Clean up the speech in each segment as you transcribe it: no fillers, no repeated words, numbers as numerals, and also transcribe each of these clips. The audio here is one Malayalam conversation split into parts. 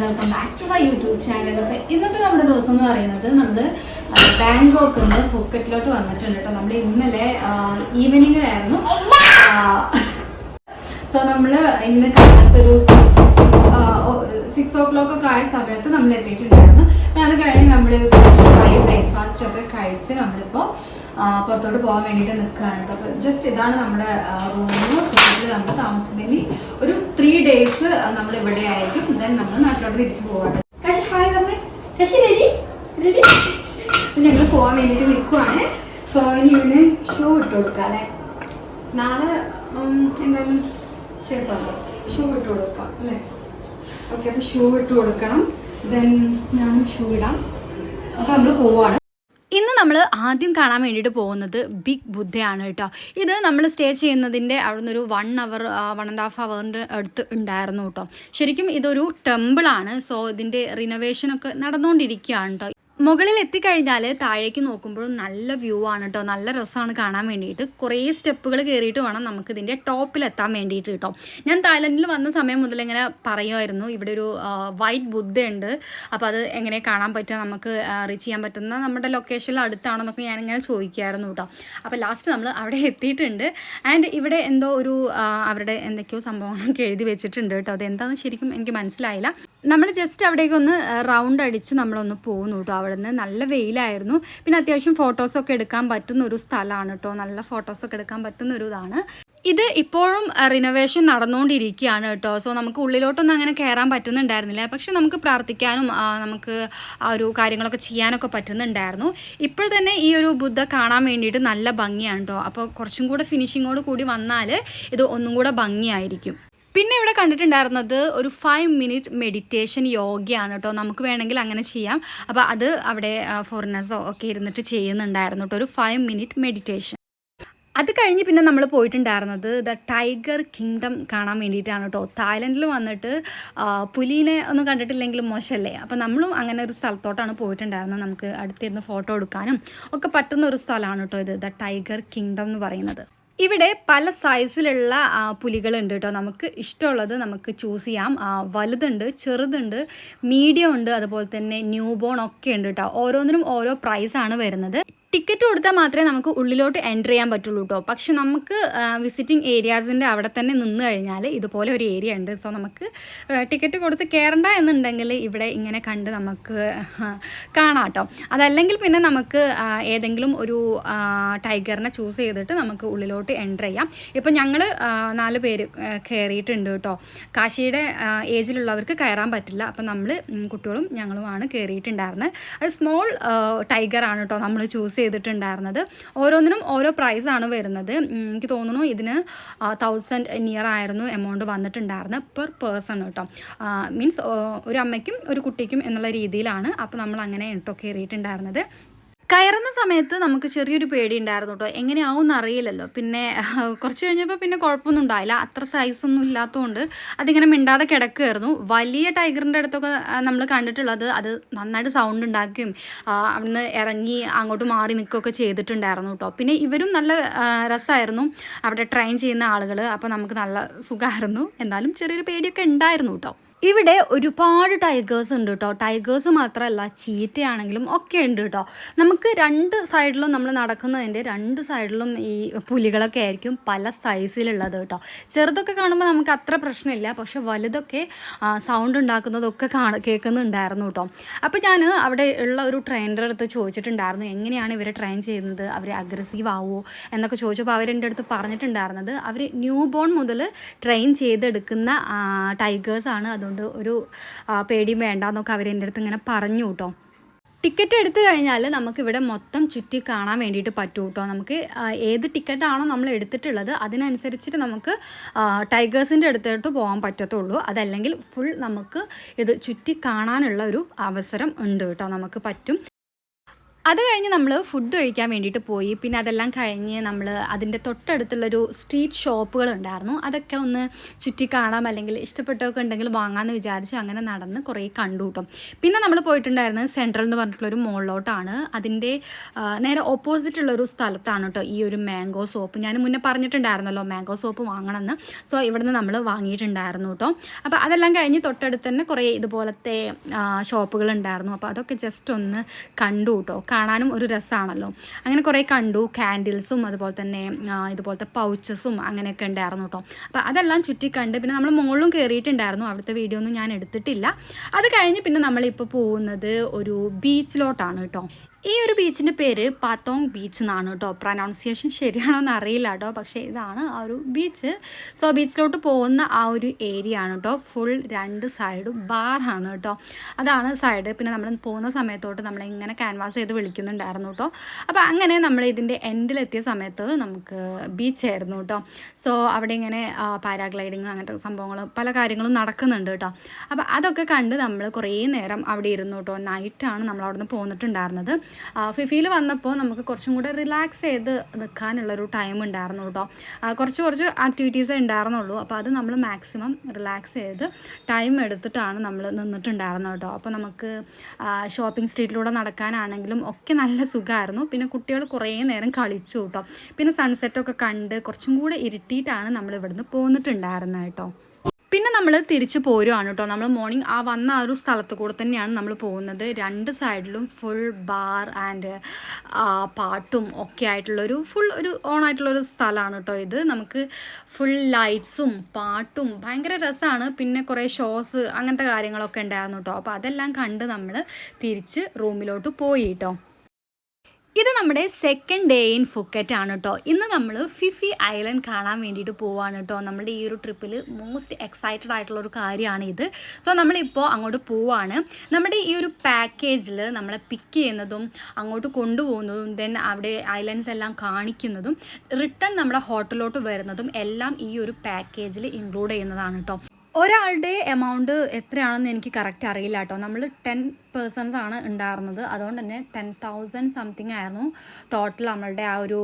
Welcome back to my YouTube channel. അപ്പോൾ ഇന്നത്തെ നമ്മുടെ ദിവസം എന്ന് പറയുന്നത് നമ്മൾ ബാങ്കോക്കിൽ നിന്ന് ഫുക്കറ്റിലോട്ട് വന്നിട്ടുണ്ട് കേട്ടോ. നമ്മൾ ഇന്നലെ ഈവനിങ്ങിലായിരുന്നു. സോ നമ്മൾ ഇന്ന് കാലത്തൊരു 6 o'clock ഒക്കെ ആയ സമയത്ത് നമ്മൾ എത്തിയിട്ടുണ്ടായിരുന്നു. പിന്നെ അത് കഴിഞ്ഞ് നമ്മൾ ഫ്രഷായി ബ്രേക്ക്ഫാസ്റ്റ് ഒക്കെ കഴിച്ച് നമ്മളിപ്പോൾ പുറത്തോട്ട് പോകാൻ വേണ്ടിയിട്ട് നിൽക്കുകയാണ് കേട്ടോ. അപ്പോൾ ജസ്റ്റ് ഇതാണ് നമ്മുടെ റൂമിൽ നമ്മൾ താമസിക്കുന്നതിന് ഒരു 3 days നമ്മൾ ഇവിടെ ആയിരിക്കും. ദെൻ നമ്മൾ നാട്ടിലോട്ട് തിരിച്ചു പോവാണ്. കശി ഹായ് അമ്മേ, കശി റെഡി റെഡി. ഞങ്ങൾ പോകാൻ വേണ്ടിയിട്ട് നിൽക്കുവാണ്. സോ ഇനി ഇവന് ഷൂ ഇട്ട് കൊടുക്കാല്ലേ. നാളെ എന്തായാലും ശരി പറഞ്ഞു ഷൂ ഇട്ട് കൊടുക്കാം അല്ലേ. ഓക്കെ, അപ്പോൾ ഷൂ ഇട്ട് കൊടുക്കണം. ദെൻ ഞാൻ ഷൂ ഇടാം. അപ്പോൾ നമ്മൾ പോവാണ്. ഇന്ന് നമ്മൾ ആദ്യം കാണാൻ വേണ്ടിയിട്ട് പോകുന്നത് ബിഗ് ബുദ്ധയാണ് കേട്ടോ. ഇത് നമ്മൾ സ്റ്റേ ചെയ്യുന്നതിൻ്റെ അവിടെ നിന്നൊരു 1 hour 1.5 hour അടുത്ത് ഉണ്ടായിരുന്നു കേട്ടോ. ശരിക്കും ഇതൊരു ടെമ്പിളാണ്. സോ ഇതിൻ്റെ റിനോവേഷനൊക്കെ നടന്നുകൊണ്ടിരിക്കുകയാണ് കേട്ടോ. മുകളിൽ എത്തിക്കഴിഞ്ഞാൽ താഴേക്ക് നോക്കുമ്പോഴും നല്ല വ്യൂ ആണ് കേട്ടോ. നല്ല രസമാണ് കാണാൻ വേണ്ടിയിട്ട്. കുറേ സ്റ്റെപ്പുകൾ കയറിയിട്ട് വേണം നമുക്ക് ഇതിൻ്റെ ടോപ്പിലെത്താൻ വേണ്ടിയിട്ട് കേട്ടോ. ഞാൻ തായ്ലൻഡിൽ വന്ന സമയം മുതൽ ഇങ്ങനെ പറയുമായിരുന്നു ഇവിടെ ഒരു വൈറ്റ് ബുദ്ധയുണ്ട്, അപ്പോൾ അത് എങ്ങനെ കാണാൻ പറ്റുക, നമുക്ക് റീച്ച് ചെയ്യാൻ പറ്റുന്ന നമ്മുടെ ലൊക്കേഷനിൽ അടുത്താണെന്നൊക്കെ ഞാനിങ്ങനെ ചോദിക്കുമായിരുന്നു കേട്ടോ. അപ്പോൾ ലാസ്റ്റ് നമ്മൾ അവിടെ എത്തിയിട്ടുണ്ട്. ആൻഡ് ഇവിടെ എന്തോ ഒരു അവരുടെ എന്തൊക്കെയോ സംഭവങ്ങളൊക്കെ എഴുതി വെച്ചിട്ടുണ്ട് കേട്ടോ. അതെന്താണെന്ന് ശരിക്കും എനിക്ക് മനസ്സിലായില്ല. നമ്മൾ ജസ്റ്റ് അവിടേക്കൊന്ന് റൗണ്ട് അടിച്ച് നമ്മളൊന്ന് പോകുന്നു കേട്ടോ. അവിടെ നിന്ന് നല്ല വെയിലായിരുന്നു. പിന്നെ അത്യാവശ്യം ഫോട്ടോസൊക്കെ എടുക്കാൻ പറ്റുന്ന ഒരു സ്ഥലമാണ് കേട്ടോ. നല്ല ഫോട്ടോസൊക്കെ എടുക്കാൻ പറ്റുന്ന ഒരു ഇതാണ്. ഇത് ഇപ്പോഴും റിനോവേഷൻ നടന്നുകൊണ്ടിരിക്കുകയാണ് കേട്ടോ. സോ നമുക്ക് ഉള്ളിലോട്ടൊന്നും അങ്ങനെ കയറാൻ പറ്റുന്നുണ്ടായിരുന്നില്ല. പക്ഷെ നമുക്ക് പ്രാർത്ഥിക്കാനും നമുക്ക് ആ ഒരു കാര്യങ്ങളൊക്കെ ചെയ്യാനൊക്കെ പറ്റുന്നുണ്ടായിരുന്നു. ഇപ്പോൾ തന്നെ ഈ ഒരു ബുദ്ധ കാണാൻ വേണ്ടിയിട്ട് നല്ല ഭംഗിയാണ് കേട്ടോ. അപ്പോൾ കുറച്ചും കൂടെ ഫിനിഷിങ്ങോട് കൂടി വന്നാൽ ഇത് ഒന്നും കൂടെ ഭംഗിയായിരിക്കും. പിന്നെ ഇവിടെ കണ്ടിട്ടുണ്ടായിരുന്നത് ഒരു 5 minute മെഡിറ്റേഷൻ യോഗയാണ് കേട്ടോ. നമുക്ക് വേണമെങ്കിൽ അങ്ങനെ ചെയ്യാം. അപ്പോൾ അത് അവിടെ ഫോറിനേഴ്സോ ഒക്കെ ഇരുന്നിട്ട് ചെയ്യുന്നുണ്ടായിരുന്നു കേട്ടോ, ഒരു 5 minute മെഡിറ്റേഷൻ. അത് കഴിഞ്ഞ് പിന്നെ നമ്മൾ പോയിട്ടുണ്ടായിരുന്നത് ദ ടൈഗർ കിങ്ഡം കാണാൻ വേണ്ടിയിട്ടാണ് കേട്ടോ. തായ്ലൻഡിൽ വന്നിട്ട് പുലീനെ ഒന്നും കണ്ടിട്ടില്ലെങ്കിലും മോശമല്ലേ. അപ്പോൾ നമ്മളും അങ്ങനെ ഒരു സ്ഥലത്തോട്ടാണ് പോയിട്ടുണ്ടായിരുന്നത്. നമുക്ക് അടുത്തിരുന്ന് ഫോട്ടോ എടുക്കാനും ഒക്കെ പറ്റുന്ന ഒരു സ്ഥലമാണ് കേട്ടോ ഇത്, ദ ടൈഗർ കിങ്ഡം എന്ന് പറയുന്നത്. ഇവിടെ പല സൈസിലുള്ള പുലികളുണ്ട് കേട്ടോ. നമുക്ക് ഇഷ്ടമുള്ളത് നമുക്ക് ചൂസ് ചെയ്യാം. വലുതുണ്ട്, ചെറുതുണ്ട്, മീഡിയം ഉണ്ട്, അതുപോലെ തന്നെ ന്യൂ ബോൺ ഒക്കെ ഉണ്ട് കേട്ടോ. ഓരോന്നിനും ഓരോ പ്രൈസാണ് വരുന്നത്. ടിക്കറ്റ് കൊടുത്താൽ മാത്രമേ നമുക്ക് ഉള്ളിലോട്ട് എൻ്റർ ചെയ്യാൻ പറ്റുള്ളൂ കേട്ടോ. പക്ഷെ നമുക്ക് വിസിറ്റിംഗ് ഏരിയാസിൻ്റെ അവിടെ തന്നെ നിന്ന് കഴിഞ്ഞാൽ ഇതുപോലെ ഒരു ഏരിയ ഉണ്ട്. സോ നമുക്ക് ടിക്കറ്റ് കൊടുത്ത് കയറണ്ട എന്നുണ്ടെങ്കിൽ ഇവിടെ ഇങ്ങനെ കണ്ട് നമുക്ക് കാണാം കേട്ടോ. അതല്ലെങ്കിൽ പിന്നെ നമുക്ക് ഏതെങ്കിലും ഒരു ടൈഗറിനെ ചൂസ് ചെയ്തിട്ട് നമുക്ക് ഉള്ളിലോട്ട് എൻ്റർ ചെയ്യാം. ഇപ്പം ഞങ്ങൾ 4 പേര് കയറിയിട്ടുണ്ട് കേട്ടോ. കാശിയുടെ ഏജിലുള്ളവർക്ക് കയറാൻ പറ്റില്ല. അപ്പം നമ്മൾ കുട്ടികളും ഞങ്ങളുമാണ് കയറിയിട്ടുണ്ടായിരുന്നത്. അത് സ്മോൾ ടൈഗറാണ് കേട്ടോ നമ്മൾ ചൂസ് ചെയ്തിട്ടുണ്ടായിരുന്നത്. ഓരോന്നിനും ഓരോ പ്രൈസാണ് വരുന്നത്. എനിക്ക് തോന്നുന്നു ഇതിന് 1000 നിയർ ആയിരുന്നു എമൗണ്ട് വന്നിട്ടുണ്ടായിരുന്നത് പെർ പേഴ്സൺ കേട്ടോ. മീൻസ് ഒരു അമ്മയ്ക്കും ഒരു കുട്ടിക്കും എന്നുള്ള രീതിയിലാണ്. അപ്പോൾ നമ്മൾ അങ്ങനെ കേട്ടോ കയറിയിട്ടുണ്ടായിരുന്നത്. കയറുന്ന സമയത്ത് നമുക്ക് ചെറിയൊരു പേടി ഉണ്ടായിരുന്നു കേട്ടോ. എങ്ങനെയാവും എന്നറിയില്ലല്ലോ. പിന്നെ കുറച്ച് കഴിഞ്ഞപ്പോൾ പിന്നെ കുഴപ്പമൊന്നും ഉണ്ടായില്ല. അത്ര സൈസൊന്നും ഇല്ലാത്തതുകൊണ്ട് അതിങ്ങനെ മിണ്ടാതെ കിടക്കുമായിരുന്നു. വലിയ ടൈഗറിൻ്റെ അടുത്തൊക്കെ നമ്മൾ കണ്ടിട്ടുള്ളത് അത് നന്നായിട്ട് സൗണ്ട് ഉണ്ടാക്കുകയും അവിടുന്ന് ഇറങ്ങി അങ്ങോട്ട് മാറി നിൽക്കുകയൊക്കെ ചെയ്തിട്ടുണ്ടായിരുന്നു കേട്ടോ. പിന്നെ ഇവരും നല്ല രസമായിരുന്നു അവിടെ ട്രെയിൻ ചെയ്യുന്ന ആളുകൾ. അപ്പോൾ നമുക്ക് നല്ല സുഖമായിരുന്നു. എന്നാലും ചെറിയൊരു പേടിയൊക്കെ ഉണ്ടായിരുന്നു കേട്ടോ. ഇവിടെ ഒരുപാട് ടൈഗേഴ്സ് ഉണ്ട് കേട്ടോ. ടൈഗേഴ്സ് മാത്രമല്ല, ചീറ്റയാണെങ്കിലും ഒക്കെ ഉണ്ട് കേട്ടോ. നമുക്ക് 2 സൈഡിലും നമ്മൾ നടക്കുന്നതിൻ്റെ 2 സൈഡിലും ഈ പുലികളൊക്കെ ആയിരിക്കും പല സൈസിലുള്ളത് കേട്ടോ. ചെറുതൊക്കെ കാണുമ്പോൾ നമുക്ക് അത്ര പ്രശ്നമില്ല. പക്ഷെ വലുതൊക്കെ സൗണ്ട് ഉണ്ടാക്കുന്നതൊക്കെ കേൾക്കുന്നുണ്ടായിരുന്നു കേട്ടോ. അപ്പോൾ ഞാൻ അവിടെ ഉള്ള ഒരു ട്രെയിനറുടെ അടുത്ത് ചോദിച്ചിട്ടുണ്ടായിരുന്നു എങ്ങനെയാണ് ഇവരെ ട്രെയിൻ ചെയ്യുന്നത്, അവർ അഗ്രസീവ് ആവുമോ എന്നൊക്കെ ചോദിച്ചപ്പോൾ അവരെൻ്റെ അടുത്ത് പറഞ്ഞിട്ടുണ്ടായിരുന്നത് അവർ ന്യൂ ബോൺ മുതൽ ട്രെയിൻ ചെയ്തെടുക്കുന്ന ടൈഗേഴ്സാണ്. അതുകൊണ്ട് ഒരു പേടിയും വേണ്ട എന്നൊക്കെ അവരെൻ്റെ അടുത്ത് ഇങ്ങനെ പറഞ്ഞു കേട്ടോ. ടിക്കറ്റ് എടുത്തു കഴിഞ്ഞാൽ നമുക്കിവിടെ മൊത്തം ചുറ്റി കാണാൻ വേണ്ടിയിട്ട് പറ്റും കേട്ടോ. നമുക്ക് ഏത് ടിക്കറ്റാണോ നമ്മൾ എടുത്തിട്ടുള്ളത് അതിനനുസരിച്ചിട്ട് നമുക്ക് ടൈഗേഴ്സിൻ്റെ അടുത്തോട്ട് പോകാൻ പറ്റത്തുള്ളൂ. അതല്ലെങ്കിൽ ഫുൾ നമുക്ക് ഇത് ചുറ്റി കാണാനുള്ള ഒരു അവസരം ഉണ്ട് കേട്ടോ, നമുക്ക് പറ്റും. അത് കഴിഞ്ഞ് നമ്മൾ ഫുഡ് കഴിക്കാൻ വേണ്ടിയിട്ട് പോയി. പിന്നെ അതെല്ലാം കഴിഞ്ഞ് നമ്മൾ അതിൻ്റെ തൊട്ടടുത്തുള്ളൊരു സ്ട്രീറ്റ് ഷോപ്പുകളുണ്ടായിരുന്നു, അതൊക്കെ ഒന്ന് ചുറ്റി കാണാം, അല്ലെങ്കിൽ ഇഷ്ടപ്പെട്ടൊക്കെ ഉണ്ടെങ്കിൽ വാങ്ങാമെന്ന് വിചാരിച്ച് അങ്ങനെ നടന്ന് കുറേ കണ്ടു കേട്ടോ. പിന്നെ നമ്മൾ പോയിട്ടുണ്ടായിരുന്നത് സെൻട്രൽ എന്ന് പറഞ്ഞിട്ടുള്ളൊരു മോളിലോട്ടാണ്. അതിൻ്റെ നേരെ ഓപ്പോസിറ്റുള്ളൊരു സ്ഥലത്താണ് കേട്ടോ ഈ ഒരു മാംഗോ സോപ്പ്. ഞാൻ മുന്നേ പറഞ്ഞിട്ടുണ്ടായിരുന്നല്ലോ മാംഗോ സോപ്പ് വാങ്ങണമെന്ന്. സോ ഇവിടുന്ന് നമ്മൾ വാങ്ങിയിട്ടുണ്ടായിരുന്നു കേട്ടോ. അപ്പോൾ അതെല്ലാം കഴിഞ്ഞ് തൊട്ടടുത്ത് തന്നെ കുറേ ഇതുപോലത്തെ ഷോപ്പുകളുണ്ടായിരുന്നു. അപ്പോൾ അതൊക്കെ ജസ്റ്റ് ഒന്ന് കണ്ടു കേട്ടോ. കാണാനും ഒരു രസമാണല്ലോ. അങ്ങനെ കുറേ കണ്ടു. കാൻഡിൽസും അതുപോലെ തന്നെ ഇതുപോലത്തെ പൗച്ചസും അങ്ങനെയൊക്കെ ഉണ്ടായിരുന്നു കേട്ടോ. അപ്പോൾ അതെല്ലാം ചുറ്റിക്കണ്ട്. പിന്നെ നമ്മൾ മുകളിലും കയറിയിട്ടുണ്ടായിരുന്നു. അവിടുത്തെ വീഡിയോ ഒന്നും ഞാൻ എടുത്തിട്ടില്ല. അത് കഴിഞ്ഞ് പിന്നെ നമ്മളിപ്പോൾ പോകുന്നത് ഒരു ബീച്ചിലോട്ടാണ് കേട്ടോ. ഈ ഒരു ബീച്ചിൻ്റെ പേര് പാത്തോങ് ബീച്ച് എന്നാണ് കേട്ടോ. പ്രൊനൗൺസിയേഷൻ ശരിയാണോ എന്ന് അറിയില്ല കേട്ടോ, പക്ഷേ ഇതാണ് ആ ഒരു ബീച്ച്. സോ ബീച്ചിലോട്ട് പോകുന്ന ആ ഒരു ഏരിയ ആണ് കേട്ടോ. ഫുൾ 2 സൈഡും ബാറാണ് കേട്ടോ. അതാണ് സൈഡ്. പിന്നെ നമ്മൾ പോകുന്ന സമയത്തോട്ട് നമ്മളിങ്ങനെ ക്യാൻവാസ് ചെയ്ത് വിളിക്കുന്നുണ്ടായിരുന്നു കേട്ടോ. അപ്പോൾ അങ്ങനെ നമ്മൾ ഇതിൻ്റെ എൻഡിലെത്തിയ സമയത്ത് നമുക്ക് ബീച്ചായിരുന്നു കേട്ടോ. സോ അവിടെ ഇങ്ങനെ പാരാഗ്ലൈഡിങ് അങ്ങനത്തെ സംഭവങ്ങൾ പല കാര്യങ്ങളും നടക്കുന്നുണ്ട് കേട്ടോ. അപ്പോൾ അതൊക്കെ കണ്ട് നമ്മൾ കുറേ നേരം അവിടെ ഇരുന്നു കേട്ടോ. നൈറ്റാണ് നമ്മൾ അവിടെ നിന്ന് പോന്നിട്ടുണ്ടായിരുന്നത്. ഫിഫിയിൽ വന്നപ്പോൾ നമുക്ക് കുറച്ചും കൂടെ റിലാക്സ് ചെയ്ത് നിൽക്കാനുള്ളൊരു ടൈം ഉണ്ടായിരുന്നു കേട്ടോ. കുറച്ച് ആക്ടിവിറ്റീസേ ഉണ്ടായിരുന്നുള്ളൂ. അപ്പോൾ അത് നമ്മൾ മാക്സിമം റിലാക്സ് ചെയ്ത് ടൈം എടുത്തിട്ടാണ് നമ്മൾ നിന്നിട്ടുണ്ടായിരുന്നത് കേട്ടോ. അപ്പോൾ നമുക്ക് ഷോപ്പിംഗ് സ്ട്രീറ്റിലൂടെ നടക്കാനാണെങ്കിലും ഒക്കെ നല്ല സുഖമായിരുന്നു. പിന്നെ കുട്ടികൾ കുറേ നേരം കളിച്ചു കേട്ടോ. പിന്നെ സൺസെറ്റൊക്കെ കണ്ട് കുറച്ചും കൂടെ ഇരുട്ടിയിട്ടാണ് നമ്മൾ ഇവിടുന്ന് പോന്നിട്ടുണ്ടായിരുന്നത് കേട്ടോ. പിന്നെ നമ്മൾ തിരിച്ച് പോരുവാണ് കേട്ടോ. നമ്മൾ മോർണിംഗ് വന്ന ആ ഒരു സ്ഥലത്ത് കൂടെ തന്നെയാണ് നമ്മൾ പോകുന്നത്. 2 സൈഡിലും ഫുൾ ബാർ ആൻഡ് പാട്ടും ഒക്കെ ആയിട്ടുള്ളൊരു ഫുൾ ഒരു ഓണായിട്ടുള്ളൊരു സ്ഥലമാണ് കേട്ടോ ഇത്. നമുക്ക് ഫുൾ ലൈറ്റ്സും പാട്ടും ഭയങ്കര രസമാണ്. പിന്നെ കുറേ ഷോസ് അങ്ങനത്തെ കാര്യങ്ങളൊക്കെ ഉണ്ടായിരുന്നു കേട്ടോ. അപ്പോൾ അതെല്ലാം കണ്ട് നമ്മൾ തിരിച്ച് റൂമിലോട്ട് പോയി കേട്ടോ. ഇത് നമ്മുടെ സെക്കൻഡ് ഡേ ഇൻ ഫുക്കറ്റ് ആണ് കേട്ടോ. ഇന്ന് നമ്മൾ ഫിഫി ഐലൻഡ് കാണാൻ വേണ്ടിയിട്ട് പോവാണ് കേട്ടോ. നമ്മുടെ ഈ ഒരു ട്രിപ്പിൽ മോസ്റ്റ് എക്സൈറ്റഡ് ആയിട്ടുള്ളൊരു കാര്യമാണ് ഇത്. സോ നമ്മളിപ്പോൾ അങ്ങോട്ട് പോവാണ്. നമ്മുടെ ഈ ഒരു പാക്കേജിൽ നമ്മളെ പിക്ക് ചെയ്യുന്നതും അങ്ങോട്ട് കൊണ്ടുപോകുന്നതും ദെൻ അവിടെ ഐലൻഡ്സ് എല്ലാം കാണിക്കുന്നതും റിട്ടേൺ നമ്മുടെ ഹോട്ടലിലോട്ട് വരുന്നതും എല്ലാം ഈ ഒരു പാക്കേജിൽ ഇൻക്ലൂഡ് ചെയ്യുന്നതാണ് കേട്ടോ. ഒരാളുടെ എമൗണ്ട് എത്രയാണെന്ന് എനിക്ക് കറക്റ്റ് അറിയില്ല കേട്ടോ. നമ്മൾ 10 പേഴ്സൺസ് ആണ് ഉണ്ടായിരുന്നത്. അതുകൊണ്ട് തന്നെ 10,000 സംതിങ് ആയിരുന്നു ടോട്ടൽ നമ്മളുടെ ആ ഒരു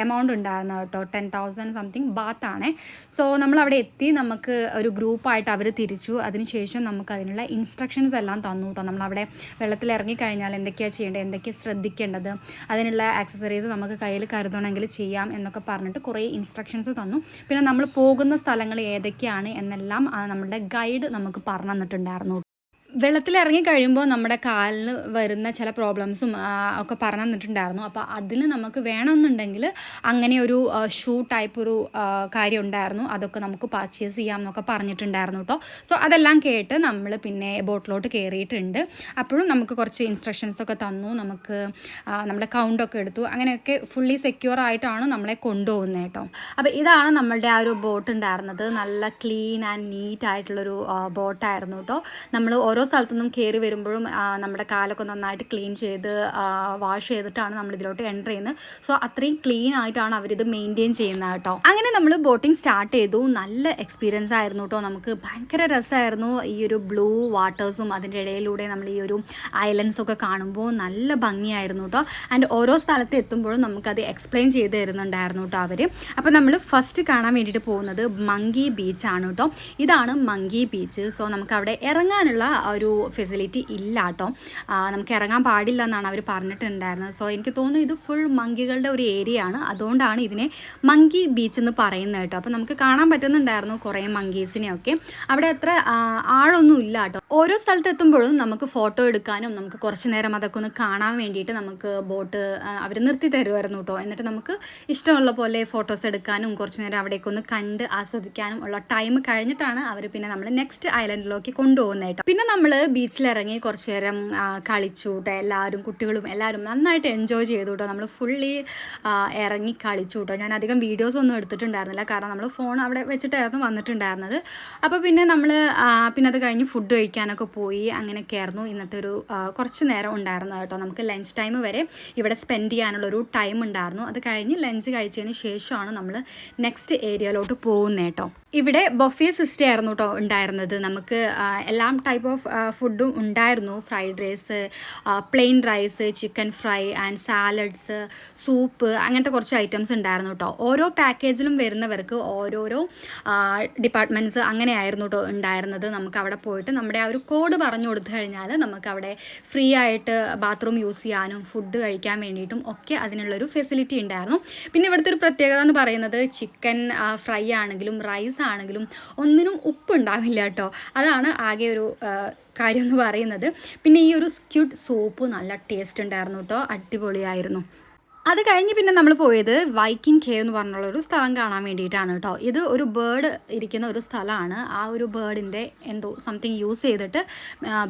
എമൗണ്ട് ഉണ്ടായിരുന്നത് കേട്ടോ. 10,000 സംതിങ് ബാത്താണേ. സോ നമ്മളവിടെ എത്തി. നമുക്ക് ഒരു ഗ്രൂപ്പായിട്ട് അവർ തിരിച്ചു. അതിനുശേഷം നമുക്ക് അതിനുള്ള ഇൻസ്ട്രക്ഷൻസ് എല്ലാം തന്നു കേട്ടോ. നമ്മളവിടെ വെള്ളത്തിൽ ഇറങ്ങിക്കഴിഞ്ഞാൽ എന്തൊക്കെയാണ് ചെയ്യേണ്ടത്, എന്തൊക്കെയാണ് ശ്രദ്ധിക്കേണ്ടത്, അതിനുള്ള ആക്സസറീസ് നമുക്ക് കയ്യിൽ കരുതണമെങ്കിൽ ചെയ്യാം എന്നൊക്കെ പറഞ്ഞിട്ട് കുറേ ഇൻസ്ട്രക്ഷൻസ് തന്നു. പിന്നെ നമ്മൾ പോകുന്ന സ്ഥലങ്ങൾ ഏതൊക്കെയാണ് എന്നെല്ലാം നമ്മളുടെ ഗൈഡ് നമുക്ക് പറഞ്ഞു തന്നിട്ടുണ്ടായിരുന്നു. വെള്ളത്തിലിറങ്ങി കഴിയുമ്പോൾ നമ്മുടെ കാലിന് വരുന്ന ചില പ്രോബ്ലംസും ഒക്കെ പറഞ്ഞു തന്നിട്ടുണ്ടായിരുന്നു. അപ്പോൾ അതിൽ നമുക്ക് വേണമെന്നുണ്ടെങ്കിൽ അങ്ങനെ ഒരു ഷൂ ടൈപ്പ് ഒരു കാര്യം ഉണ്ടായിരുന്നു. അതൊക്കെ നമുക്ക് പർച്ചേസ് ചെയ്യാം എന്നൊക്കെ പറഞ്ഞിട്ടുണ്ടായിരുന്നു കേട്ടോ. സോ അതെല്ലാം കേട്ട് നമ്മൾ പിന്നെ ബോട്ടിലോട്ട് കയറിയിട്ടുണ്ട്. അപ്പോഴും നമുക്ക് കുറച്ച് ഇൻസ്ട്രക്ഷൻസൊക്കെ തന്നു. നമുക്ക് നമ്മുടെ കൗണ്ടൊക്കെ എടുത്തു. അങ്ങനെയൊക്കെ ഫുള്ളി സെക്യൂർ ആയിട്ടാണ് നമ്മളെ കൊണ്ടുപോകുന്നത് കേട്ടോ. അപ്പോൾ ഇതാണ് നമ്മളുടെ ആ ഒരു ബോട്ട് ഉണ്ടായിരുന്നത്. നല്ല ക്ലീൻ ആൻഡ് നീറ്റ് ആയിട്ടുള്ളൊരു ബോട്ടായിരുന്നു കേട്ടോ. നമ്മൾ ഓരോ സ്ഥലത്തുനിന്നും കയറി വരുമ്പോഴും നമ്മുടെ കാലൊക്കെ നന്നായിട്ട് ക്ലീൻ ചെയ്ത് വാഷ് ചെയ്തിട്ടാണ് നമ്മൾ ഇതിലോട്ട് എൻ്റർ ചെയ്യുന്നത്. സോ അത്രയും ക്ലീൻ ആയിട്ടാണ് അവരിത് മെയിൻറ്റെയിൻ ചെയ്യുന്നത് കേട്ടോ. അങ്ങനെ നമ്മൾ ബോട്ടിംഗ് സ്റ്റാർട്ട് ചെയ്തു. നല്ല എക്സ്പീരിയൻസ് ആയിരുന്നു കേട്ടോ. നമുക്ക് ഭയങ്കര രസമായിരുന്നു. ഈ ഒരു ബ്ലൂ വാട്ടേഴ്സും അതിൻ്റെ ഇടയിലൂടെ നമ്മൾ ഈ ഒരു ഐലൻഡ്സൊക്കെ കാണുമ്പോൾ നല്ല ഭംഗിയായിരുന്നു കേട്ടോ. ആൻഡ് ഓരോ സ്ഥലത്ത് എത്തുമ്പോഴും നമുക്കത് എക്സ്പ്ലെയിൻ ചെയ്ത് തരുന്നുണ്ടായിരുന്നു കേട്ടോ അവർ. അപ്പോൾ നമ്മൾ ഫസ്റ്റ് കാണാൻ വേണ്ടിയിട്ട് പോകുന്നത് മങ്കി ബീച്ചാണ് കേട്ടോ. ഇതാണ് മങ്കി ബീച്ച്. സോ നമുക്കവിടെ ഇറങ്ങാനുള്ള ഒരു ഫെസിലിറ്റി ഇല്ല കേട്ടോ. നമുക്ക് ഇറങ്ങാൻ പാടില്ല എന്നാണ് അവർ പറഞ്ഞിട്ടുണ്ടായിരുന്നത്. സോ എനിക്ക് തോന്നുന്നു ഇത് ഫുൾ മങ്കികളുടെ ഒരു ഏരിയ ആണ്. അതുകൊണ്ടാണ് ഇതിനെ മങ്കി ബീച്ച് എന്ന് പറയുന്നത് കേട്ടോ. അപ്പോൾ നമുക്ക് കാണാൻ പറ്റുന്നുണ്ടായിരുന്നു കുറേ മങ്കീസിനെയൊക്കെ. അവിടെ അത്ര ആഴൊന്നും ഇല്ല കേട്ടോ. ഓരോ സ്ഥലത്ത് എത്തുമ്പോഴും നമുക്ക് ഫോട്ടോ എടുക്കാനും നമുക്ക് കുറച്ച് നേരം അതൊക്കെ ഒന്ന് കാണാൻ വേണ്ടിയിട്ട് നമുക്ക് ബോട്ട് അവർ നിർത്തി തരുമായിരുന്നു കേട്ടോ. എന്നിട്ട് നമുക്ക് ഇഷ്ടമുള്ള പോലെ ഫോട്ടോസ് എടുക്കാനും കുറച്ച് നേരം അവിടേക്ക് ഒന്ന് കണ്ട് ആസ്വദിക്കാനും ഉള്ള ടൈം കഴിഞ്ഞിട്ടാണ് അവർ പിന്നെ നമ്മൾ നെക്സ്റ്റ് ഐലൻഡിലേക്ക് കൊണ്ടുപോകുന്നത് കേട്ടോ. പിന്നെ നമ്മൾ ബീച്ചിലിറങ്ങി കുറച്ച് നേരം കളിച്ചു കേട്ടോ. എല്ലാവരും കുട്ടികളും എല്ലാവരും നന്നായിട്ട് എൻജോയ് ചെയ്തു കേട്ടോ. നമ്മൾ ഫുള്ളി ഇറങ്ങി കളിച്ചു കേട്ടോ. ഞാൻ അധികം വീഡിയോസ് ഒന്നും എടുത്തിട്ടുണ്ടായിരുന്നില്ല, കാരണം നമ്മൾ ഫോൺ അവിടെ വെച്ചിട്ടായിരുന്നു വന്നിട്ടുണ്ടായിരുന്നത്. അപ്പോൾ പിന്നെ നമ്മൾ പിന്നെ അത് കഴിഞ്ഞ് ഫുഡ് കഴിക്കാനൊക്കെ പോയി. അങ്ങനെയൊക്കെ ആയിരുന്നു ഇന്നത്തെ ഒരു കുറച്ച് നേരം ഉണ്ടായിരുന്നത് കേട്ടോ. നമുക്ക് ലഞ്ച് ടൈം വരെ ഇവിടെ സ്പെൻഡ് ചെയ്യാനുള്ളൊരു ടൈം ഉണ്ടായിരുന്നു. അത് കഴിഞ്ഞ് ലഞ്ച് കഴിച്ചതിന് ശേഷമാണ് നമ്മൾ നെക്സ്റ്റ് ഏരിയയിലോട്ട് പോകുന്നത് കേട്ടോ. ഇവിടെ ബൊഫേ സിസ്റ്റം ആയിരുന്നു കേട്ടോ ഉണ്ടായിരുന്നത്. നമുക്ക് എല്ലാം ടൈപ്പ് ഓഫ് ഫുഡും ഉണ്ടായിരുന്നു. Fried rice, plain rice, chicken fry and salads, soup, അങ്ങനത്തെ കുറച്ച് ഐറ്റംസ് ഉണ്ടായിരുന്നു കേട്ടോ. ഓരോ പാക്കേജിലും വരുന്നവർക്ക് ഓരോരോ ഡിപ്പാർട്ട്മെൻറ്റ്സ് അങ്ങനെയായിരുന്നു കേട്ടോ ഉണ്ടായിരുന്നത്. നമുക്ക് അവിടെ പോയിട്ട് നമ്മുടെ ആ ഒരു കോഡ് പറഞ്ഞു കൊടുത്തു കഴിഞ്ഞാൽ നമുക്ക് അവിടെ ഫ്രീ ആയിട്ട് ബാത്റൂം യൂസ് ചെയ്യാനും ഫുഡ് കഴിക്കാൻ വേണ്ടിയിട്ടും ഒക്കെ അതിനുള്ളൊരു ഫെസിലിറ്റി ഉണ്ടായിരുന്നു. പിന്നെ ഇവിടുത്തെ ഒരു പ്രത്യേകത എന്ന് പറയുന്നത് ചിക്കൻ ഫ്രൈ ആണെങ്കിലും റൈസ് ആണെങ്കിലും ഒന്നിനും ഉപ്പ് ഉണ്ടാവില്ല കേട്ടോ. അതാണ് ആകെ ഒരു കാര്യം എന്ന് പറയുന്നത്. പിന്നെ ഈ ഒരു സ്ക്യൂഡ് സൂപ്പ് നല്ല ടേസ്റ്റ് ഉണ്ടായിരുന്നു കേട്ടോ, അടിപൊളിയായിരുന്നു. അത് കഴിഞ്ഞ് പിന്നെ നമ്മൾ പോയത് വൈക്കിംഗ് കേവ് എന്ന് പറഞ്ഞുള്ളൊരു സ്ഥലം കാണാൻ വേണ്ടിയിട്ടാണ് കേട്ടോ. ഇത് ഒരു ബേർഡ് ഇരിക്കുന്ന ഒരു സ്ഥലമാണ്. ആ ഒരു ബേർഡിൻ്റെ എന്തോ സംതിങ് യൂസ് ചെയ്തിട്ട്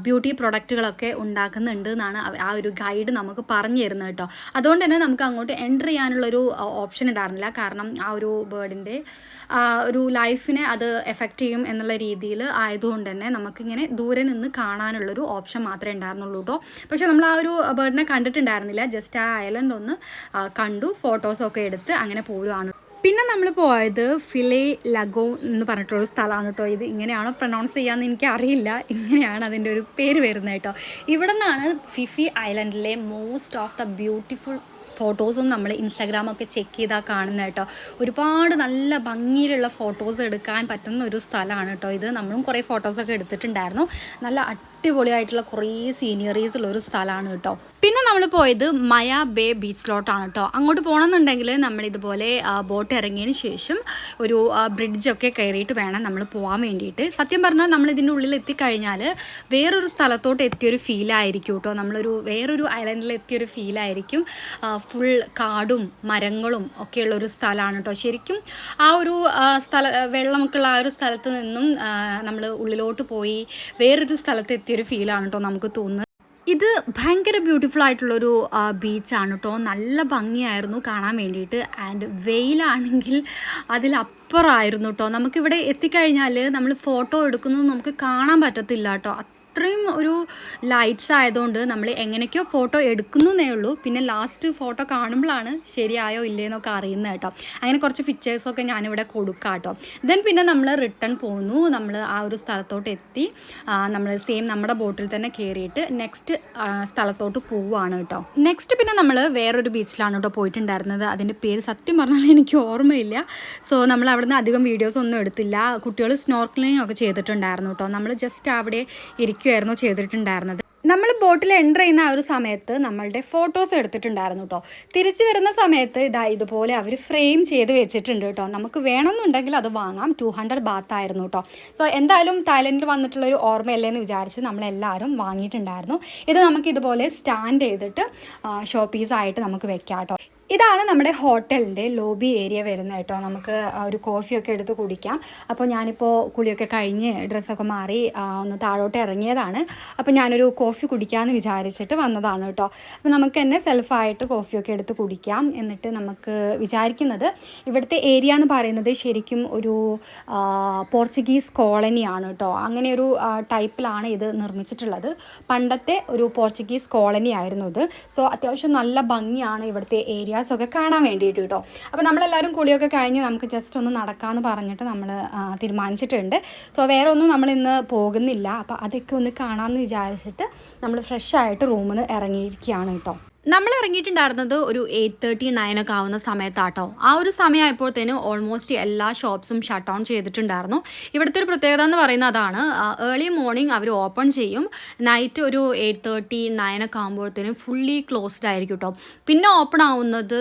ബ്യൂട്ടി പ്രൊഡക്റ്റുകളൊക്കെ ഉണ്ടാക്കുന്നുണ്ട് എന്നാണ് ആ ഒരു ഗൈഡ് നമുക്ക് പറഞ്ഞു തരുന്നത് കേട്ടോ. അതുകൊണ്ട് തന്നെ നമുക്ക് അങ്ങോട്ട് എൻ്റർ ചെയ്യാനുള്ളൊരു ഓപ്ഷൻ ഉണ്ടായിരുന്നില്ല. കാരണം ആ ഒരു ബേർഡിൻ്റെ ഒരു ലൈഫിനെ അത് എഫക്റ്റ് ചെയ്യും എന്നുള്ള രീതിയിൽ ആയതുകൊണ്ട് തന്നെ നമുക്കിങ്ങനെ ദൂരെ നിന്ന് കാണാനുള്ളൊരു ഓപ്ഷൻ മാത്രമേ ഉണ്ടായിരുന്നുള്ളൂ കേട്ടോ. പക്ഷേ നമ്മൾ ആ ഒരു ബേർഡിനെ കണ്ടിട്ടുണ്ടായിരുന്നില്ല. ജസ്റ്റ് ആ ഐലൻഡ് ഒന്ന് കണ്ടു, ഫോട്ടോസൊക്കെ എടുത്ത് അങ്ങനെ പോവുകയാണ്. പിന്നെ നമ്മൾ പോയത് ഫിലെ ലഗോ എന്ന് പറഞ്ഞിട്ടുള്ളൊരു സ്ഥലമാണ് കേട്ടോ. ഇത് ഇങ്ങനെയാണോ പ്രൊനൗൺസ് ചെയ്യാമെന്ന് എനിക്കറിയില്ല, ഇങ്ങനെയാണ് അതിൻ്റെ ഒരു പേര് വരുന്നത് കേട്ടോ. ഇവിടെ നിന്നാണ് ഫിഫി ഐലൻഡിലെ മോസ്റ്റ് ഓഫ് ദ ബ്യൂട്ടിഫുൾ ഫോട്ടോസും നമ്മൾ ഇൻസ്റ്റാഗ്രാമൊക്കെ ചെക്ക് ചെയ്താൽ കാണുന്നത് കേട്ടോ. ഒരുപാട് നല്ല ഭംഗിയിലുള്ള ഫോട്ടോസ് എടുക്കാൻ പറ്റുന്ന ഒരു സ്ഥലമാണ് കേട്ടോ ഇത്. നമ്മളും കുറേ ഫോട്ടോസൊക്കെ എടുത്തിട്ടുണ്ടായിരുന്നു. നല്ല അടിപൊളിയായിട്ടുള്ള കുറേ സീനിയറീസ് ഉള്ളൊരു സ്ഥലമാണ് കേട്ടോ. പിന്നെ നമ്മൾ പോയത് മയ ബേ ബീച്ചിലോട്ടാണ് കേട്ടോ. അങ്ങോട്ട് പോകണമെന്നുണ്ടെങ്കിൽ നമ്മളിതുപോലെ ബോട്ട് ഇറങ്ങിയതിന് ശേഷം ഒരു ബ്രിഡ്ജൊക്കെ കയറിയിട്ട് വേണം നമ്മൾ പോകാൻ വേണ്ടിയിട്ട്. സത്യം പറഞ്ഞാൽ നമ്മൾ ഇതിൻ്റെ ഉള്ളിൽ എത്തിക്കഴിഞ്ഞാൽ വേറൊരു സ്ഥലത്തോട്ട് എത്തിയൊരു ഫീലായിരിക്കും കേട്ടോ. നമ്മളൊരു വേറൊരു ഐലൻഡിൽ എത്തിയൊരു ഫീലായിരിക്കും. ഫുൾ കാടും മരങ്ങളും ഒക്കെയുള്ളൊരു സ്ഥലമാണ് കേട്ടോ. ശരിക്കും ആ ഒരു വെള്ളമൊക്കെയുള്ള ആ ഒരു സ്ഥലത്ത് നിന്നും നമ്മൾ ഉള്ളിലോട്ട് പോയി വേറൊരു സ്ഥലത്ത് എത്തിയൊരു ഫീലാണ് കേട്ടോ നമുക്ക് തോന്നുന്നത്. ഇത് ഭയങ്കര ബ്യൂട്ടിഫുൾ ആയിട്ടുള്ളൊരു ബീച്ചാണ് കേട്ടോ. നല്ല ഭംഗിയായിരുന്നു കാണാൻ വേണ്ടിയിട്ട്. ആൻഡ് വെയിലാണെങ്കിൽ അതിലപ്പുറമായിരുന്നു കേട്ടോ. നമുക്കിവിടെ എത്തിക്കഴിഞ്ഞാൽ നമ്മൾ ഫോട്ടോ എടുക്കുന്നത് നമുക്ക് കാണാൻ പറ്റത്തില്ല കേട്ടോ. അത്രയും ഒരു ലൈറ്റ്സ് ആയതുകൊണ്ട് നമ്മൾ എങ്ങനെയൊക്കെയോ ഫോട്ടോ എടുക്കുന്നേ ഉള്ളൂ. പിന്നെ ലാസ്റ്റ് ഫോട്ടോ കാണുമ്പോഴാണ് ശരിയായോ ഇല്ലേന്നൊക്കെ അറിയുന്നത് കേട്ടോ. അങ്ങനെ കുറച്ച് പിക്ചേഴ്സൊക്കെ ഞാനിവിടെ കൊടുക്കാം കേട്ടോ. ദെൻ പിന്നെ നമ്മൾ റിട്ടേൺ പോന്നു. നമ്മൾ ആ ഒരു സ്ഥലത്തോട്ട് എത്തി. നമ്മൾ സെയിം നമ്മുടെ ബോട്ടിൽ തന്നെ കയറിയിട്ട് നെക്സ്റ്റ് സ്ഥലത്തോട്ട് പോവുകയാണ് കേട്ടോ. നെക്സ്റ്റ് പിന്നെ നമ്മൾ വേറൊരു ബീച്ചിലാണ് കേട്ടോ പോയിട്ടുണ്ടായിരുന്നത്. അതിൻ്റെ പേര് സത്യം പറഞ്ഞാൽ എനിക്ക് ഓർമ്മയില്ല. സോ നമ്മൾ അവിടെ നിന്ന് അധികം വീഡിയോസ് ഒന്നും എടുത്തില്ല. കുട്ടികൾ സ്നോർക്കലിംഗ് ഒക്കെ ചെയ്തിട്ടുണ്ടായിരുന്നു കേട്ടോ. നമ്മൾ ജസ്റ്റ് അവിടെ ഇരിക്കുമായിരുന്നു ചെയ്തിട്ടുണ്ടായിരുന്നത്. നമ്മൾ ബോട്ടിൽ എൻ്റർ ചെയ്യുന്ന ആ ഒരു സമയത്ത് നമ്മളുടെ ഫോട്ടോസ് എടുത്തിട്ടുണ്ടായിരുന്നു കേട്ടോ. തിരിച്ചു വരുന്ന സമയത്ത് ഇതുപോലെ അവർ ഫ്രെയിം ചെയ്ത് വെച്ചിട്ടുണ്ട് കേട്ടോ. നമുക്ക് വേണമെന്നുണ്ടെങ്കിൽ അത് വാങ്ങാം. 200 ബാത്തായിരുന്നു കേട്ടോ. സോ എന്തായാലും തായ്ലൻഡിൽ വന്നിട്ടുള്ളൊരു ഓർമ്മയല്ലേ എന്ന് വിചാരിച്ച് നമ്മളെല്ലാവരും വാങ്ങിയിട്ടുണ്ടായിരുന്നു. ഇത് നമുക്ക് ഇതുപോലെ സ്റ്റാൻഡ് ചെയ്തിട്ട് ഷോ പീസായിട്ട് നമുക്ക് വെക്കാം കേട്ടോ. ഇതാണ് നമ്മുടെ ഹോട്ടലിൻ്റെ ലോബി ഏരിയ വരുന്നത് കേട്ടോ. നമുക്ക് ഒരു കോഫിയൊക്കെ എടുത്ത് കുടിക്കാം. അപ്പോൾ ഞാനിപ്പോൾ കുളിയൊക്കെ കഴിഞ്ഞ് ഡ്രസ്സൊക്കെ മാറി ഒന്ന് താഴോട്ട് ഇറങ്ങിയതാണ്. അപ്പോൾ ഞാനൊരു കോഫി കുടിക്കാമെന്ന് വിചാരിച്ചിട്ട് വന്നതാണ് കേട്ടോ. അപ്പോൾ നമുക്ക് തന്നെ സെൽഫായിട്ട് കോഫിയൊക്കെ എടുത്ത് കുടിക്കാം. എന്നിട്ട് നമുക്ക് വിചാരിക്കുന്നത് ഇവിടുത്തെ ഏരിയ എന്ന് പറയുന്നത് ശരിക്കും ഒരു പോർച്ചുഗീസ് കോളനിയാണ് കേട്ടോ. അങ്ങനെ ഒരു ടൈപ്പിലാണ് ഇത് നിർമ്മിച്ചിട്ടുള്ളത്. പണ്ടത്തെ ഒരു പോർച്ചുഗീസ് കോളനി ആയിരുന്നു ഇത്. സോ അത്യാവശ്യം നല്ല ഭംഗിയാണ് ഇവിടുത്തെ ഏരിയ ഒക്കെ കാണാൻ വേണ്ടിയിട്ട് കേട്ടോ. അപ്പോൾ നമ്മളെല്ലാവരും കുളിയൊക്കെ കഴിഞ്ഞ് നമുക്ക് ജസ്റ്റ് ഒന്ന് നടക്കാമെന്ന് പറഞ്ഞിട്ട് നമ്മൾ തീരുമാനിച്ചിട്ടുണ്ട്. സോ വേറെ ഒന്നും നമ്മളിന്ന് പോകുന്നില്ല. അപ്പോൾ അതൊക്കെ ഒന്ന് കാണാമെന്ന് വിചാരിച്ചിട്ട് നമ്മൾ ഫ്രഷായിട്ട് റൂമിൽ നിന്ന് ഇറങ്ങിയിരിക്കുകയാണ് കേട്ടോ. നമ്മൾ ഇറങ്ങിയിട്ടുണ്ടായിരുന്നത് ഒരു 8:30, 9 ഒക്കെ ആവുന്ന സമയത്താട്ടോ. ആ ഒരു സമയമായപ്പോഴത്തേനും ഓൾമോസ്റ്റ് എല്ലാ ഷോപ്സും ഷട്ട് ഡൗൺ ചെയ്തിട്ടുണ്ടായിരുന്നു. ഇവിടുത്തെ ഒരു പ്രത്യേകത എന്ന് പറയുന്നത് അതാണ്. ഏർലി മോർണിംഗ് അവർ ഓപ്പൺ ചെയ്യും. നൈറ്റ് ഒരു 8:30, 9 ഒക്കെ ആകുമ്പോഴത്തേനും ഫുള്ളി ക്ലോസ്ഡ് ആയിരിക്കും കേട്ടോ. പിന്നെ ഓപ്പൺ ആവുന്നത്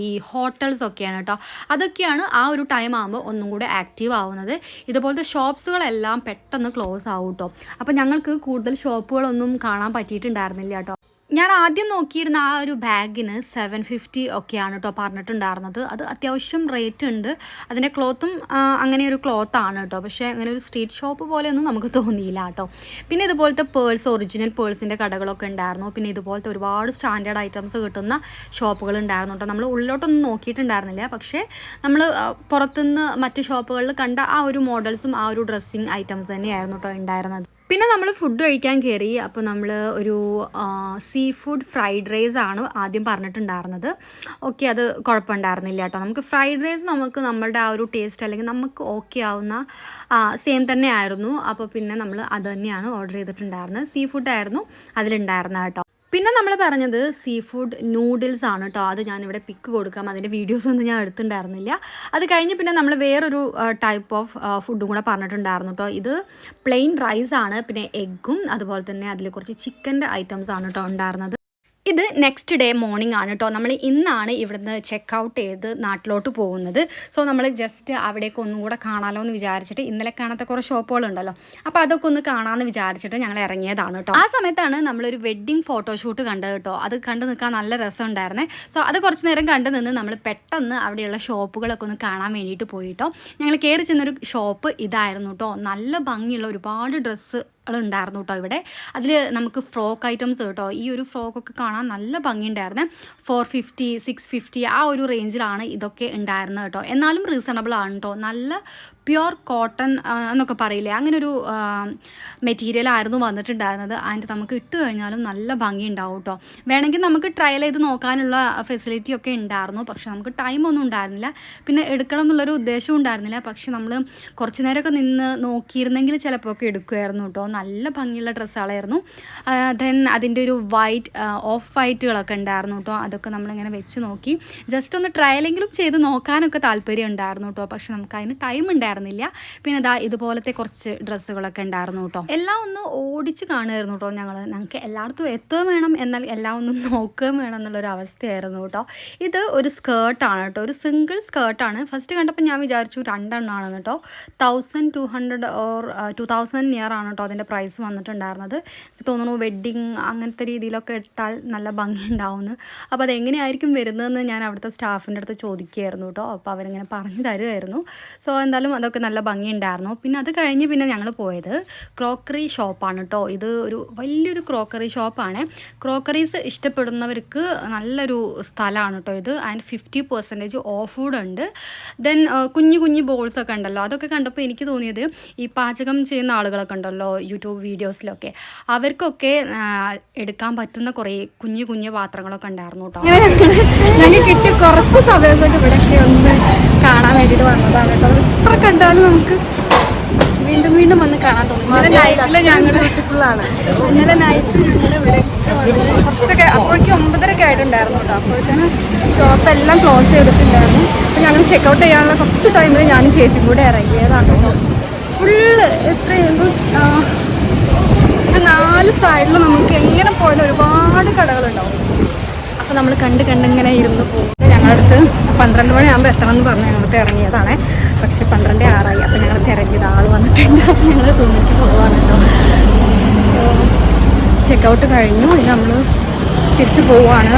ഈ ഹോട്ടൽസ് ഒക്കെയാണ് കേട്ടോ. അതൊക്കെയാണ് ആ ഒരു ടൈം ആകുമ്പോൾ ഒന്നും കൂടെ ആക്റ്റീവ് ആവുന്നത്. ഇതുപോലത്തെ ഷോപ്സുകളെല്ലാം പെട്ടെന്ന് ക്ലോസ് ആവും കേട്ടോ. അപ്പോൾ ഞങ്ങൾക്ക് കൂടുതൽ ഷോപ്പുകളൊന്നും കാണാൻ പറ്റിയിട്ടുണ്ടായിരുന്നില്ല കേട്ടോ. ഞാൻ ആദ്യം നോക്കിയിരുന്ന ആ ഒരു ബാഗിന് 750 ഒക്കെയാണ് കേട്ടോ പറഞ്ഞിട്ടുണ്ടായിരുന്നത്. അത് അത്യാവശ്യം റേറ്റ് ഉണ്ട്. അതിൻ്റെ ക്ലോത്തും അങ്ങനെ ഒരു ക്ലോത്താണ് കേട്ടോ. പക്ഷേ അങ്ങനെ ഒരു സ്ട്രീറ്റ് ഷോപ്പ് പോലെയൊന്നും നമുക്ക് തോന്നിയില്ല കേട്ടോ. പിന്നെ ഇതുപോലത്തെ പേഴ്സ്, ഒറിജിനൽ പേഴ്സിൻ്റെ കടകളൊക്കെ ഉണ്ടായിരുന്നു. പിന്നെ ഇതുപോലത്തെ ഒരുപാട് സ്റ്റാൻഡേർഡ് ഐറ്റംസ് കിട്ടുന്ന ഷോപ്പുകൾ ഉണ്ടായിരുന്നു കേട്ടോ. നമ്മൾ ഉള്ളിലോട്ടൊന്നും നോക്കിയിട്ടുണ്ടായിരുന്നില്ല. പക്ഷേ നമ്മൾ പുറത്തുനിന്ന് മറ്റ് ഷോപ്പുകളിൽ കണ്ട ആ ഒരു മോഡൽസും ആ ഒരു ഡ്രസ്സിങ് ഐറ്റംസ് തന്നെയായിരുന്നു കേട്ടോ ഉണ്ടായിരുന്നത്. പിന്നെ നമ്മൾ ഫുഡ് കഴിക്കാൻ കയറി. അപ്പോൾ നമ്മൾ ഒരു സീ ഫുഡ് ഫ്രൈഡ് റൈസ് ആണ് ആദ്യം പറഞ്ഞിട്ടുണ്ടായിരുന്നത്. ഓക്കെ, അത് കുഴപ്പമുണ്ടായിരുന്നില്ല കേട്ടോ. നമുക്ക് ഫ്രൈഡ് റൈസ് നമുക്ക് നമ്മളുടെ ആ ഒരു ടേസ്റ്റ് അല്ലെങ്കിൽ നമുക്ക് ഓക്കെ ആവുന്ന സെയിം തന്നെ ആയിരുന്നു. അപ്പോൾ പിന്നെ നമ്മൾ അത് തന്നെയാണ് ഓർഡർ ചെയ്തിട്ടുണ്ടായിരുന്നത്. സീ ഫുഡായിരുന്നു അതിലുണ്ടായിരുന്നത് കേട്ടോ. പിന്നെ നമ്മൾ പറഞ്ഞത് സീ ഫുഡ് നൂഡിൽസ് ആണ് കേട്ടോ. അത് ഞാനിവിടെ പിക്ക് കൊടുക്കാം, അതിൻ്റെ വീഡിയോസൊന്നും ഞാൻ എടുത്തിട്ടുണ്ടായിരുന്നില്ല. അത് കഴിഞ്ഞ് പിന്നെ നമ്മൾ വേറൊരു ടൈപ്പ് ഓഫ് ഫുഡും കൂടെ പറഞ്ഞിട്ടുണ്ടായിരുന്നു കേട്ടോ. ഇത് പ്ലെയിൻ റൈസ് ആണ്, പിന്നെ എഗ്ഗും അതുപോലെ തന്നെ അതിൽ കുറച്ച് ചിക്കൻ്റെ ഐറ്റംസ് ആണ് കേട്ടോ ഉണ്ടായിരുന്നത്. ഇത് നെക്സ്റ്റ് ഡേ മോർണിംഗ് ആണ് കേട്ടോ. നമ്മൾ ഇന്നാണ് ഇവിടുന്ന് ചെക്കൗട്ട് ചെയ്ത് നാട്ടിലോട്ട് പോകുന്നത്. സോ നമ്മൾ ജസ്റ്റ് അവിടേക്ക് ഒന്നും കൂടെ കാണാമല്ലോ എന്ന് വിചാരിച്ചിട്ട്, ഇന്നലെ കാണാത്ത കുറേ ഷോപ്പുകളുണ്ടല്ലോ, അപ്പോൾ അതൊക്കെ ഒന്ന് കാണാമെന്ന് വിചാരിച്ചിട്ട് ഞങ്ങൾ ഇറങ്ങിയതാണ് കേട്ടോ. ആ സമയത്താണ് നമ്മളൊരു വെഡ്ഡിങ് ഫോട്ടോഷൂട്ട് കണ്ടത് കേട്ടോ. അത് കണ്ടു നിൽക്കാൻ നല്ല രസമുണ്ടായിരുന്നേ. സോ അത് കുറച്ച് നേരം കണ്ടു നിന്ന് നമ്മൾ പെട്ടെന്ന് അവിടെയുള്ള ഷോപ്പുകളൊക്കെ ഒന്ന് കാണാൻ വേണ്ടിയിട്ട് പോയിട്ടോ. ഞങ്ങൾ കയറി ചെന്നൊരു ഷോപ്പ് ഇതായിരുന്നു കേട്ടോ. നല്ല ഭംഗിയുള്ള ഒരുപാട് ഡ്രസ്സ് ഉണ്ടായിരുന്നു കേട്ടോ ഇവിടെ. അതിൽ നമുക്ക് ഫ്രോക്ക് ഐറ്റംസ് കേട്ടോ. ഈ ഒരു ഫ്രോക്കൊക്കെ കാണാൻ നല്ല ഭംഗിയുണ്ടായിരുന്നു. 450 650 ആ ഒരു റേഞ്ചിലാണ് ഇതൊക്കെ ഉണ്ടായിരുന്നത് കേട്ടോ. എന്നാലും റീസണബിൾ ആണ് കേട്ടോ. നല്ല പ്യുവർ കോട്ടൺ എന്നൊക്കെ പറയില്ലേ, അങ്ങനൊരു മെറ്റീരിയൽ ആയിരുന്നു വന്നിട്ടുണ്ടായിരുന്നത്. ആൻഡ് നമുക്ക് ഇട്ട് കഴിഞ്ഞാലും നല്ല ഭംഗി ഉണ്ടാവും കേട്ടോ. വേണമെങ്കിൽ നമുക്ക് ട്രയൽ ചെയ്ത് നോക്കാനുള്ള ഫെസിലിറ്റി ഒക്കെ ഉണ്ടായിരുന്നു. പക്ഷെ നമുക്ക് ടൈമൊന്നും ഉണ്ടായിരുന്നില്ല, പിന്നെ എടുക്കണം എന്നുള്ളൊരു ഉദ്ദേശവും ഉണ്ടായിരുന്നില്ല. പക്ഷെ നമ്മൾ കുറച്ച് നേരമൊക്കെ നിന്ന് നോക്കിയിരുന്നെങ്കിൽ ചിലപ്പോൾ ഒക്കെ എടുക്കുമായിരുന്നു കേട്ടോ. നല്ല ഭംഗിയുള്ള ഡ്രസ്സുകളായിരുന്നു. ദെൻ അതിൻ്റെ ഒരു വൈറ്റ് ഓഫ് വൈറ്റുകളൊക്കെ ഉണ്ടായിരുന്നു കേട്ടോ. അതൊക്കെ നമ്മളിങ്ങനെ വെച്ച് നോക്കി ജസ്റ്റ് ഒന്ന് ട്രയലെങ്കിലും ചെയ്ത് നോക്കാനൊക്കെ താല്പര്യം ഉണ്ടായിരുന്നു കേട്ടോ. പക്ഷെ നമുക്ക് അതിന് ടൈം ഉണ്ടായിരുന്നില്ല. പിന്നെ ഇതുപോലത്തെ കുറച്ച് ഡ്രസ്സുകളൊക്കെ ഉണ്ടായിരുന്നു കേട്ടോ. എല്ലാം ഒന്ന് ഓടിച്ച് കാണുമായിരുന്നു കേട്ടോ. ഞങ്ങൾക്ക് എല്ലായിടത്തും എത്തുകയും വേണം, എന്നാൽ എല്ലാം ഒന്ന് നോക്കുകയും വേണം എന്നുള്ളൊരു അവസ്ഥയായിരുന്നു കേട്ടോ. ഇത് ഒരു സ്കേർട്ടാണ് കേട്ടോ, ഒരു സിംഗിൾ സ്കേർട്ടാണ്. ഫസ്റ്റ് കണ്ടപ്പോൾ ഞാൻ വിചാരിച്ചു 2 എണ്ണമാണെന്ന് കേട്ടോ. 1200 ഓർ 2000 നിയർ ആണ് കേട്ടോ അതിൻ്റെ പ്രൈസ് വന്നിട്ടുണ്ടായിരുന്നത്. എനിക്ക് തോന്നുന്നു വെഡ്ഡിങ് അങ്ങനത്തെ രീതിയിലൊക്കെ ഇട്ടാൽ നല്ല ഭംഗി ഉണ്ടാവുമെന്ന്. അപ്പോൾ അതെങ്ങനെയായിരിക്കും വരുന്നതെന്ന് ഞാൻ അവിടുത്തെ സ്റ്റാഫിൻ്റെ അടുത്ത് ചോദിക്കുകയായിരുന്നു കേട്ടോ. അപ്പോൾ അവരിങ്ങനെ പറഞ്ഞു തരുമായിരുന്നു. സോ എന്തായാലും അതൊക്കെ നല്ല ഭംഗി ഉണ്ടായിരുന്നു. പിന്നെ അത് കഴിഞ്ഞ് പിന്നെ ഞങ്ങൾ പോയത് ക്രോക്കറി ഷോപ്പാണ് കേട്ടോ. ഇത് ഒരു വലിയൊരു ക്രോക്കറി ഷോപ്പാണ്. ക്രോക്കറീസ് ഇഷ്ടപ്പെടുന്നവർക്ക് നല്ലൊരു സ്ഥലമാണ് കേട്ടോ ഇത്. ആൻഡ് 50% ഓഫ് കൂടെ ഉണ്ട്. ദെൻ കുഞ്ഞു കുഞ്ഞു ബോൾസൊക്കെ ഉണ്ടല്ലോ, അതൊക്കെ കണ്ടപ്പോൾ എനിക്ക് തോന്നിയത് ഈ പാചകം ചെയ്യുന്ന ആളുകളൊക്കെ ഉണ്ടല്ലോ യൂട്യൂബ് വീഡിയോസിലൊക്കെ, അവർക്കൊക്കെ എടുക്കാൻ പറ്റുന്ന കുറേ കുഞ്ഞു കുഞ്ഞു പാത്രങ്ങളൊക്കെ ഉണ്ടായിരുന്നു കേട്ടോ. ഞങ്ങൾ കിട്ടിയ കുറച്ച് സമയം കൊണ്ട് ഇവിടെയൊക്കെ ഒന്ന് കാണാൻ വേണ്ടിയിട്ട് വന്നതാണ് കേട്ടോ. എത്ര കണ്ടാലും നമുക്ക് വീണ്ടും വീണ്ടും വന്ന് കാണാൻ തോന്നും. ഇന്നലെ നൈറ്റിൽ ഞങ്ങൾ ബ്യൂട്ടിഫുള്ളാണ്. ഇന്നലെ നൈറ്റ് ഞങ്ങൾ ഇവിടെയൊക്കെ വന്ന് കുറച്ചൊക്കെ അപ്പോഴേക്കും 9:30 ആയിട്ടുണ്ടായിരുന്നു കേട്ടോ. അപ്പോഴത്തേന് ഷോപ്പെല്ലാം ക്ലോസ് ചെയ്തിട്ടുണ്ടായിരുന്നു. അപ്പോൾ ഞങ്ങൾ ചെക്കൗട്ട് ചെയ്യാനുള്ള കുറച്ച് ടൈമിൽ ഞാനും ചേച്ചിയും കൂടെ ഇറങ്ങിയതാണ് കേട്ടോ. ഫുള്ള് എത്രയുള്ളൂ, ഇത് 4 സൈഡിലും നമുക്ക് എങ്ങനെ പോയാലും ഒരുപാട് കടകളുണ്ടാവും. അപ്പോൾ നമ്മൾ കണ്ടിങ്ങനെ ഇരുന്ന് പോകും. ഞങ്ങളുടെ അടുത്ത് 12 മണിയാകുമ്പോൾ എത്തണമെന്ന് പറഞ്ഞ് ഞങ്ങൾക്ക് ഇറങ്ങിയതാണ്. പക്ഷെ 12:06 അപ്പോൾ ഞങ്ങൾക്ക് ഇറങ്ങിയത് ആൾ വന്നിട്ടുണ്ട്. അപ്പോൾ ഞങ്ങൾ തൂങ്ങിട്ട് പോവാണ് കേട്ടോ. സോ ചെക്കൗട്ട് കഴിഞ്ഞു. ഇനി നമ്മൾ തിരിച്ച് പോവുകയാണ്.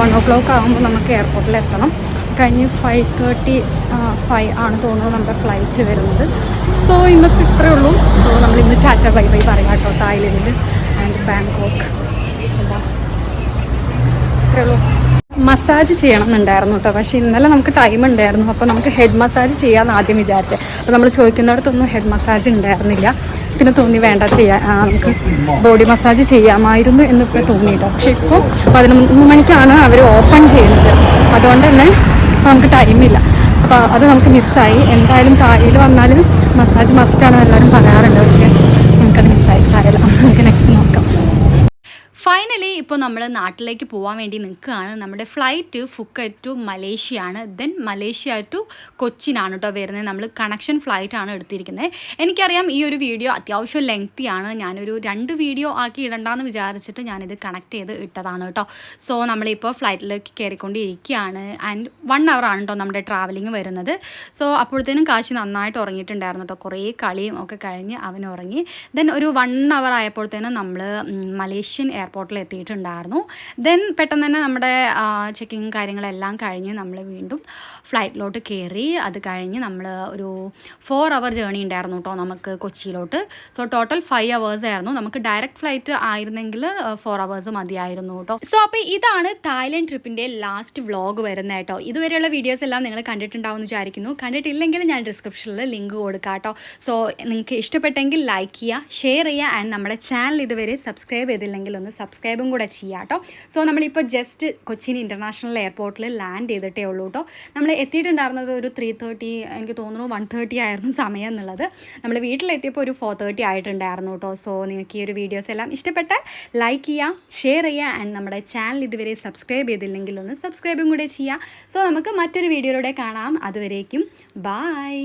1 o'clock ആകുമ്പോൾ നമുക്ക് എയർപോർട്ടിൽ എത്തണം. കഴിഞ്ഞ് 5:35 ആണ് തോന്നുന്നത് നമ്മുടെ ഫ്ലൈറ്റ് വരുന്നത്. സോ ഇന്നത്തെ ഇത്രയേ ഉള്ളൂ. സോ നമ്മൾ ഇന്ന് ടാറ്റ ബൈ ബൈ പറയാം കേട്ടോ. തായ്ലൻഡ് ആൻഡ് ബാങ്കോക്ക് ഇത്രയേ ഉള്ളൂ. മസാജ് ചെയ്യണം എന്നുണ്ടായിരുന്നു കേട്ടോ. പക്ഷേ ഇന്നലെ നമുക്ക് ടൈം ഉണ്ടായിരുന്നു. അപ്പോൾ നമുക്ക് ഹെഡ് മസാജ് ചെയ്യാമെന്ന് ആദ്യം വിചാരിച്ചത്. അപ്പോൾ നമ്മൾ ചോദിക്കുന്നിടത്തൊന്നും ഹെഡ് മസാജ് ഉണ്ടായിരുന്നില്ല. പിന്നെ തോന്നി വേണ്ട നമുക്ക് ബോഡി മസാജ് ചെയ്യാമായിരുന്നു എന്നിപ്പോൾ തോന്നി കേട്ടോ. പക്ഷേ ഇപ്പോൾ 11 മണിക്കാണ് അവർ ഓപ്പൺ ചെയ്യുന്നത്. അതുകൊണ്ട് തന്നെ നമുക്ക് ടൈമില്ല. അപ്പോൾ അത് നമുക്ക് മിസ്സായി. എന്തായാലും തായിൽ വന്നാൽ മസാജ് മസ്റ്റാണെന്ന് എല്ലാവരും പറയാറുണ്ട്. പക്ഷേ നമുക്കത് മിസ്സായി. സാരമില്ല, നമുക്ക് നെക്സ്റ്റ് നോക്കാം. ഫൈനലി ഇപ്പോൾ നമ്മൾ നാട്ടിലേക്ക് പോകാൻ വേണ്ടി നിൽക്കുകയാണ്. നമ്മുടെ ഫ്ലൈറ്റ് ഫുക്കറ്റ് ടു മലേഷ്യ ആണ്. ദെൻ മലേഷ്യ ടു കൊച്ചിനാണ് കേട്ടോ വരുന്നത്. നമ്മൾ കണക്ഷൻ ഫ്ലൈറ്റ് ആണ് എടുത്തിരിക്കുന്നത്. എനിക്കറിയാം ഈ ഒരു വീഡിയോ അത്യാവശ്യം ലെങ്തിയാണ്. ഞാനൊരു 2 വീഡിയോ ആക്കി ഇടണ്ടെന്ന് വിചാരിച്ചിട്ട് ഞാനിത് കണക്ട് ചെയ്ത് ഇട്ടതാണ് കേട്ടോ. സോ നമ്മളിപ്പോൾ ഫ്ലൈറ്റിലേക്ക് കയറിക്കൊണ്ടിരിക്കുകയാണ്. ആൻഡ് 1 hour ആണ് കേട്ടോ നമ്മുടെ ട്രാവലിംഗ് വരുന്നത്. സോ അപ്പോഴത്തേനും കാശി നന്നായിട്ട് ഉറങ്ങിയിട്ടുണ്ടായിരുന്നു കേട്ടോ. കുറേ കളിയും ഒക്കെ കഴിഞ്ഞ് അവൻ ഉറങ്ങി. ദെൻ ഒരു 1 hour ആയപ്പോഴത്തേനും നമ്മൾ മലേഷ്യൻ എയർപോർട്ട് എയർപോർട്ടിൽ എത്തിയിട്ടുണ്ടായിരുന്നു. ദെൻ പെട്ടെന്ന് തന്നെ നമ്മുടെ ചെക്കിങ് കാര്യങ്ങളെല്ലാം കഴിഞ്ഞ് നമ്മൾ വീണ്ടും ഫ്ലൈറ്റിലോട്ട് കയറി. അത് കഴിഞ്ഞ് നമ്മൾ ഒരു 4 hour ജേണി ഉണ്ടായിരുന്നു കേട്ടോ നമുക്ക് കൊച്ചിയിലോട്ട്. സോ ടോട്ടൽ 5 hours ആയിരുന്നു. നമുക്ക് ഡയറക്റ്റ് ഫ്ലൈറ്റ് ആയിരുന്നെങ്കിൽ 4 hours മതിയായിരുന്നു കേട്ടോ. സോ അപ്പോൾ ഇതാണ് തായ്ലൻഡ് ട്രിപ്പിൻ്റെ ലാസ്റ്റ് വ്ളോഗ് വരുന്നത് കേട്ടോ. ഇതുവരെയുള്ള വീഡിയോസ് എല്ലാം നിങ്ങൾ കണ്ടിട്ടുണ്ടാവും എന്ന് വിചാരിക്കുന്നു. കണ്ടിട്ടില്ലെങ്കിൽ ഞാൻ ഡിസ്ക്രിപ്ഷനിൽ ലിങ്ക് കൊടുക്കാം കേട്ടോ. സോ നിങ്ങൾക്ക് ഇഷ്ടപ്പെട്ടെങ്കിൽ ലൈക്ക് ചെയ്യുക, ഷെയർ ചെയ്യുക, ആൻഡ് നമ്മുടെ ചാനൽ ഇതുവരെ സബ്സ്ക്രൈബ് ചെയ്തില്ലെങ്കിൽ ഒന്ന് സബ്സ്ക്രൈബും കൂടെ ചെയ്യാം കേട്ടോ. സോ നമ്മളിപ്പോൾ ജസ്റ്റ് കൊച്ചിൻ ഇൻ്റർനാഷണൽ എയർപോർട്ടിൽ ലാൻഡ് ചെയ്തിട്ടേ ഉള്ളൂ കേട്ടോ. നമ്മൾ എത്തിയിട്ടുണ്ടായിരുന്നത് ഒരു 3:30, എനിക്ക് തോന്നുന്നു 1:30 ആയിരുന്നു സമയം എന്നുള്ളത്. നമ്മൾ വീട്ടിലെത്തിയപ്പോൾ ഒരു 4:30 ആയിട്ടുണ്ടായിരുന്നു കേട്ടോ. സോ നിങ്ങൾക്ക് ഈ ഒരു വീഡിയോസ് എല്ലാം ഇഷ്ടപ്പെട്ടാൽ ലൈക്ക് ചെയ്യുക, ഷെയർ ചെയ്യുക, ആൻഡ് നമ്മുടെ ചാനൽ ഇതുവരെ സബ്സ്ക്രൈബ് ചെയ്തില്ലെങ്കിൽ ഒന്ന് സബ്സ്ക്രൈബും കൂടെ ചെയ്യുക. സോ നമുക്ക് മറ്റൊരു വീഡിയോയിലൂടെ കാണാം. അതുവരേക്കും ബൈ.